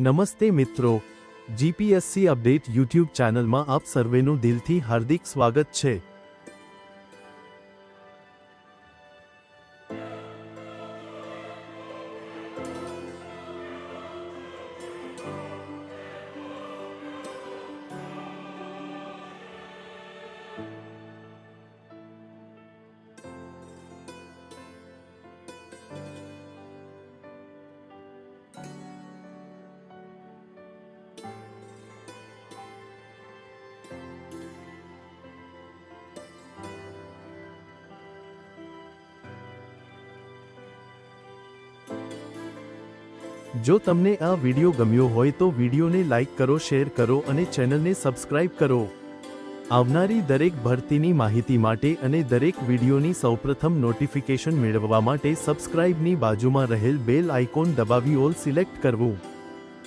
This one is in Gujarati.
નમસ્તે મિત્રો, જીપીએસસી અપડેટ યુટ્યુબ ચેનલમાં આપ સર્વેનું દિલથી હાર્દિક સ્વાગત છે। જો તમને આ વિડિયો ગમ્યો હોય તો વિડિયોને લાઈક કરો, શેર કરો અને ચેનલને સબસ્ક્રાઇબ કરો। આવનારી દરેક ભરતીની માહિતી માટે અને દરેક વિડિયોની સૌપ્રથમ નોટિફિકેશન મેળવવા માટે સબસ્ક્રાઇબની બાજુમાં રહેલ બેલ આઇકોન દબાવી ઓલ સિલેક્ટ કરવું।